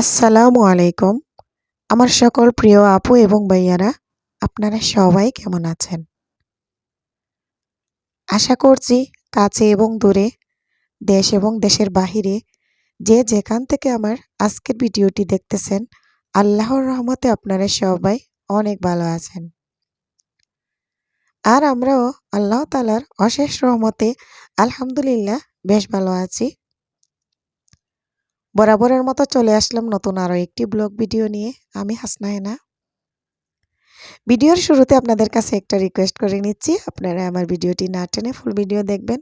আসসালামু আলাইকুম। আমার সকল প্রিয় আপু এবং ভাইয়ারা, আপনারা সবাই কেমন আছেন? আশা করছি কাছে এবং দূরে, দেশ এবং দেশের বাহিরে যে যেখান থেকে আমার আজকের ভিডিওটি দেখতেছেন, আল্লাহর রহমতে আপনারা সবাই অনেক ভালো আছেন। আর আমরাও আল্লাহ তাআলার অশেষ রহমতে আলহামদুলিল্লাহ বেশ ভালো আছি। বরাবরের মতো চলে আসলাম নতুন আরও একটি ব্লগ ভিডিও নিয়ে। আমি হাসনা হেনা। ভিডিওর শুরুতে আপনাদের কাছে একটা রিকোয়েস্ট করে নিচ্ছি, আপনারা আমার ভিডিওটি না টেনে ফুল ভিডিও দেখবেন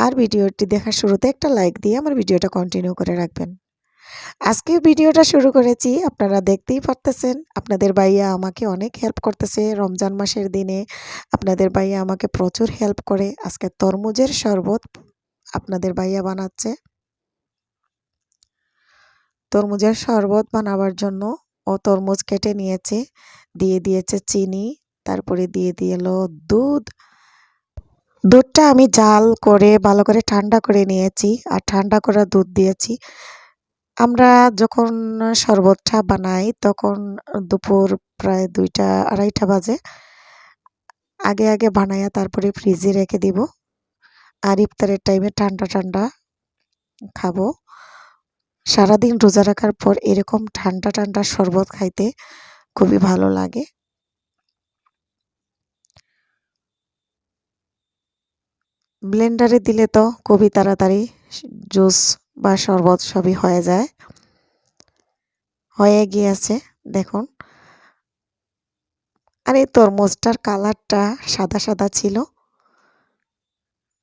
আর ভিডিওটি দেখার শুরুতে একটা লাইক দিয়ে আমার ভিডিওটা কন্টিনিউ করে রাখবেন। আজকে ভিডিওটা শুরু করেছি, আপনারা দেখতেই পারতেছেন আপনাদের ভাইয়া আমাকে অনেক হেল্প করতেছে রমজান মাসের দিনে। আপনাদের ভাইয়া আমাকে প্রচুর হেল্প করে। আজকে তরমুজের শরবত আপনাদের ভাইয়া বানাচ্ছে। তরমুজের শরবত বানাবার জন্য ও তরমুজ কেটে নিয়েছে, দিয়ে দিয়েছে চিনি, তারপরে দিয়ে দিল দুধ। দুধটা আমি জাল করে ভালো করে ঠান্ডা করে নিয়েছি আর ঠান্ডা করা দুধ দিয়েছি। আমরা যখন শরবতটা বানাই তখন দুপুর প্রায় 2টা 2:30 বাজে। আগে আগে বানাইয়া তারপরে ফ্রিজে রেখে দিব আর ইফতারের টাইমে ঠান্ডা ঠান্ডা খাবো। সারাদিন রোজা রাখার পর এরকম ঠান্ডা ঠান্ডা শরবত খাইতে খুবই ভালো লাগে। ব্লেন্ডারে দিলে তো খুবই তাড়াতাড়ি জুস বা শরবত সবই হয়ে যায়। হয়ে গিয়েছে দেখুন। আর এই তরমুজটার কালারটা সাদা সাদা ছিল,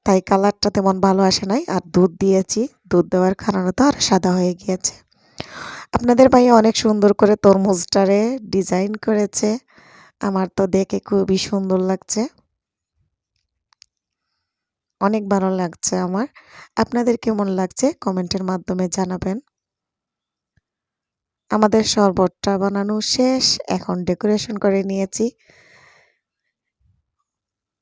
তাই কালারটা তেমন ভালো আসে নাই। আর দুধ দিয়েছি, দুধ দেওয়ার কারণে তো আর সাদা হয়ে গিয়েছে। আপনাদের ভাইয়া অনেক সুন্দর করে তরমুজটারে ডিজাইন করেছে, আমার তো দেখে খুবই সুন্দর লাগছে, অনেক ভালো লাগছে আমার। আপনাদের কেমন লাগছে কমেন্টের মাধ্যমে জানাবেন। আমাদের শরবতটা বানানো শেষ, এখন ডেকোরেশন করে নিয়েছি।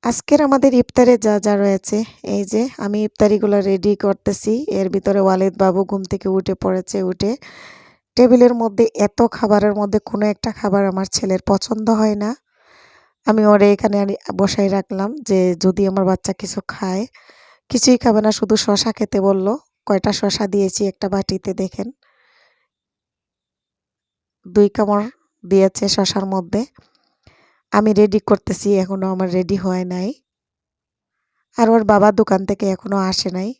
আজকের আমাদের ইফতারে যা যা রয়েছে, এই যে আমি ইফতারিগুলো রেডি করতেছি। এর ভিতরে ওয়ালিদ বাবু ঘুম থেকে উঠে পড়েছে। উঠে টেবিলের মধ্যে এত খাবারের মধ্যে কোনো একটা খাবার আমার ছেলের পছন্দ হয় না। আমি ওরে এখানে বসাই রাখলাম যে যদি আমার বাচ্চা কিছু খায়। কিছুই খাবে না, শুধু শশা খেতে বলল। কয়টা শশা দিয়েছি একটা বাটিতে দেখেন, 2 কামড় দিয়েছে শশার মধ্যে। আমি রেডি করতেছি, এখনো আমার রেডি হয় নাই। আর ওর বাবা দোকান থেকে এখনো আসে নাই।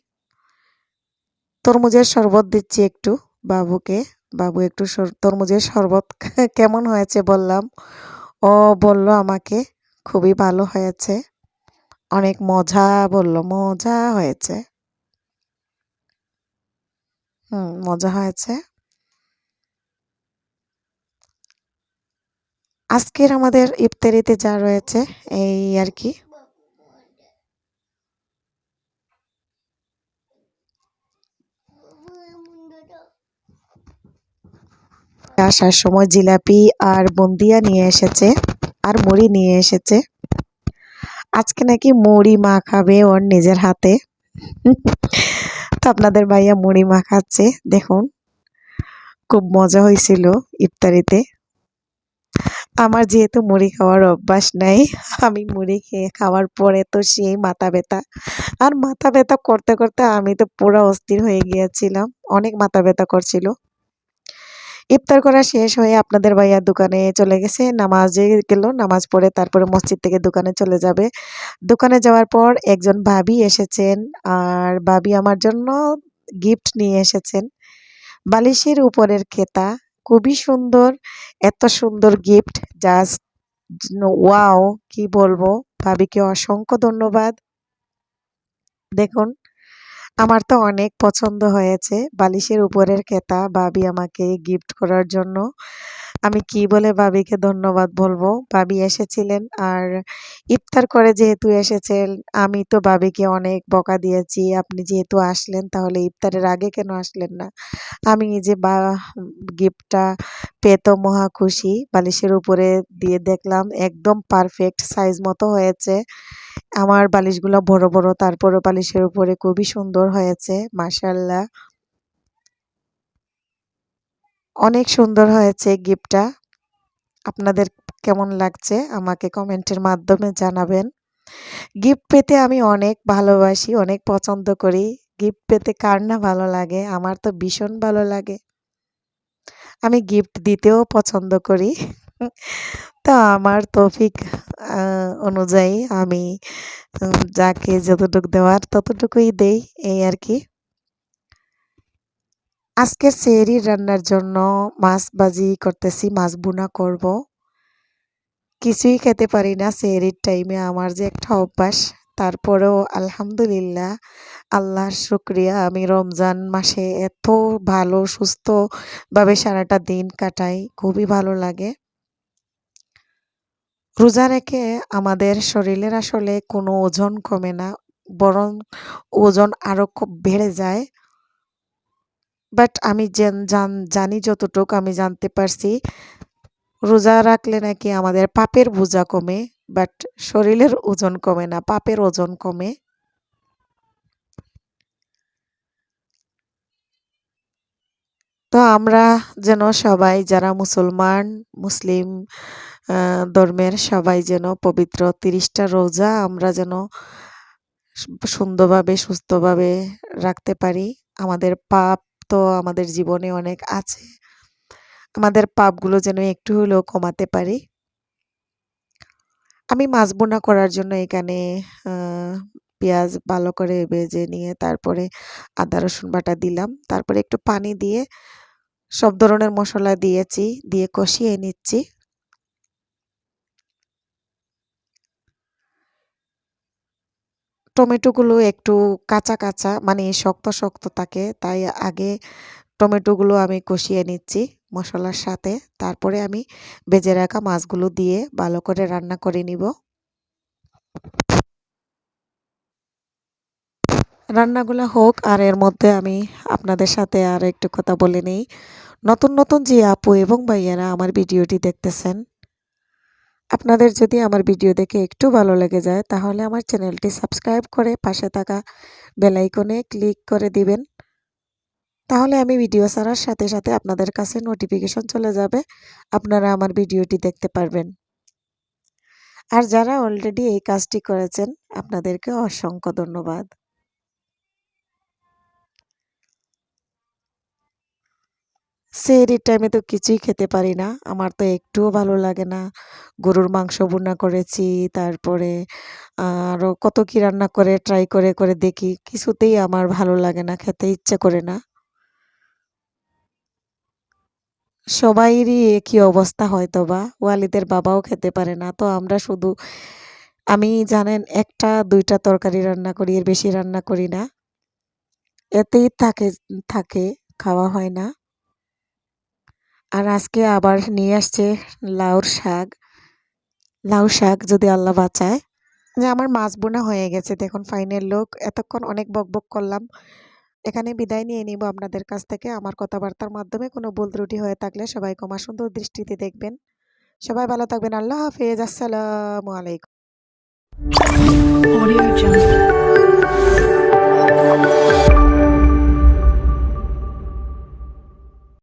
তরমুজের শরবত দিচ্ছি একটু বাবুকে। বাবু একটু তরমুজের শরবত কেমন হয়েছে বললাম। ও বলল আমাকে খুবই ভালো হয়েছে, অনেক মজা বলল, মজা হয়েছে। মজা হয়েছে। আজকের আমাদের ইফতারিতে যা রয়েছে এই আর কি। আসার সময় জিলাপি আর বুন্দিয়া নিয়ে এসেছে আর মুড়ি নিয়ে এসেছে। আজকে নাকি মুড়ি মাখাবে ওর নিজের হাতে। তো আপনাদের ভাইয়া মুড়ি মাখাচ্ছে দেখুন। খুব মজা হয়েছিল ইফতারিতে। আমার যেহেতু মুড়ি খাওয়ার অভ্যাস নাই, আমি মুড়ি খেয়ে খাওয়ার পরে তো সেই মাথা ব্যথা। আর মাথা ব্যথা করতে করতে আমি তো পুরো অস্থির হয়ে গিয়েছিলাম, অনেক মাথা ব্যথা করছিল। ইফতার করা শেষ হয়ে আপনাদের ভাইয়া দোকানে চলে গেছে, নামাজে গেল, নামাজ পড়ে তারপরে মসজিদ থেকে দোকানে চলে যাবে। দোকানে যাওয়ার পর একজন ভাবি এসেছেন, আর ভাবি আমার জন্য গিফট নিয়ে এসেছেন। বালিশের উপরের খেতা খুবই সুন্দর, এত সুন্দর গিফট, জাস্ট ওয়াও, কি বলবো। ভাবিকে অসংখ্য ধন্যবাদ। দেখুন, আমার তো অনেক পছন্দ হয়েছে বালিশের উপরের খেতা ভাবি আমাকে গিফট করার জন্য। আমি কি বলে ভাবিকে ধন্যবাদ বলবো। ভাবি এসেছিলেন আর ইফতার করে যেহেতু এসেছেন, আমি তো ভাবিকে অনেক বকা দিয়েছি, আপনি যেহেতু আসলেন তাহলে ইফতারের আগে কেন আসলেন না। আমি যে গিফটটা পেয়ে তো মহা খুশি। বালিশের উপরে দিয়ে দেখলাম একদম পারফেক্ট সাইজ মতো হয়েছে। আমার বালিশগুলো বড় বড়, তারপরও বালিশের উপরে খুবই সুন্দর হয়েছে, মাশাআল্লাহ। অনেক সুন্দর হয়েছে গিফটটা। আপনাদের কেমন লাগছে আমাকে কমেন্টের মাধ্যমে জানাবেন। গিফট পেতে আমি অনেক ভালোবাসি, অনেক পছন্দ করি। গিফট পেতে কার না ভালো লাগে? আমার তো ভীষণ ভালো লাগে। আমি গিফট দিতেও পছন্দ করি। তো আমার তৌফিক অনুযায়ী আমি যাকে যতটুক দেওয়ার ততটুকুই দেই, এই আর কি। আজকের সেহরি রান্নার জন্য মাছ ভাজি করতেছি, মাছ ভুনা করব। কিছুই খেতে পারি না সেহরির টাইমে, আমার যে একটা অভ্যাস। তারপরেও আলহামদুলিল্লাহ, আল্লাহর শুকরিয়া, আমি রমজান মাসে এত ভালো সুস্থভাবে সারাটা দিন কাটাই, খুবই ভালো লাগে। রোজা রেখে আমাদের শরীরের আসলে কোনো ওজন কমে না, বরং ওজন আরো খুব বেড়ে যায়। বাট আমি জানি যতটুকু আমি জানতে পারছি, রোজা রাখলে নাকি আমাদের পাপের বোঝা কমে, বাট শরীরের ওজন কমে না, পাপের ওজন কমে। তো আমরা যেন সবাই যারা মুসলমান, মুসলিম ধর্মের সবাই যেন পবিত্র ৩০টা রোজা আমরা যেন সুন্দরভাবে সুস্থভাবে রাখতে পারি। আমাদের পাপ তো আমাদের জীবনে অনেক আছে, আমাদের পাপগুলো যেন একটু হলেও কমাতে পারি। আমি মাছ ভুনা করার জন্য এখানে পেঁয়াজ ভালো করে ভেজে নিয়ে তারপরে আদা রসুন বাটা দিলাম, তারপরে একটু পানি দিয়ে সব ধরনের মশলা দিয়েছি, দিয়ে কষিয়ে নিচ্ছি। টমেটোগুলো একটু কাঁচা কাঁচা মানে শক্ত শক্ত থাকে, তাই আগে টমেটোগুলো আমি কষিয়ে নিচ্ছি মশলার সাথে, তারপরে আমি ভেজে রাখা মাছগুলো দিয়ে ভালো করে রান্না করে নিব। রান্নাগুলো হোক, আর এর মধ্যে আমি আপনাদের সাথে আর একটু কথা বলে নিই। নতুন নতুন যে আপু এবং ভাইয়ারা আমার ভিডিওটি দেখতেছেন, আপনাদের যদি আমার ভিডিও দেখে একটু ভালো লেগে যায় তাহলে আমার চ্যানেলটি সাবস্ক্রাইব করে পাশে থাকা বেল আইকনে ক্লিক করে দিবেন। তাহলে আমি ভিডিও ছাড়ার সাথে সাথে আপনাদের কাছে নোটিফিকেশন চলে যাবে, আপনারা আমার ভিডিওটি দেখতে পারবেন। আর যারা অলরেডি এই কাজটি করেছেন, আপনাদেরকে অসংখ্য ধন্যবাদ। সেহরির টাইমে তো কিছুই খেতে পারি না, আমার তো একটুও ভালো লাগে না। গরুর মাংস ভুনা করেছি, তারপরে আরও কত কি রান্না করে ট্রাই করে করে দেখি, কিছুতেই আমার ভালো লাগে না, খেতে ইচ্ছে করে না। সবাইরই একই অবস্থা হয়তোবা, ওয়ালিদের বাবাও খেতে পারে না, তো আমরা শুধু আমি জানেন ১টা ২টা তরকারি রান্না করি, এর বেশি রান্না করি না। এতেই থাকে খাওয়া হয় না। আর আজকে আবার নিয়ে আসছে লাউর শাক। লাউ শাক যদি আল্লাহ বাঁচায়। যে আমার মাছ বোনা হয়ে গেছে, দেখুন ফাইনাল লুক। এতক্ষণ অনেক বকবক করলাম, এখানে বিদায় নিয়ে নিব আপনাদের কাছ থেকে। আমার কথাবার্তার মাধ্যমে কোনো ভুল ত্রুটি হয়ে থাকলে সবাই ক্ষমা সুন্দর দৃষ্টিতে দেখবেন। সবাই ভালো থাকবেন, আল্লাহ হাফেজ, আসসালামু আলাইকুম।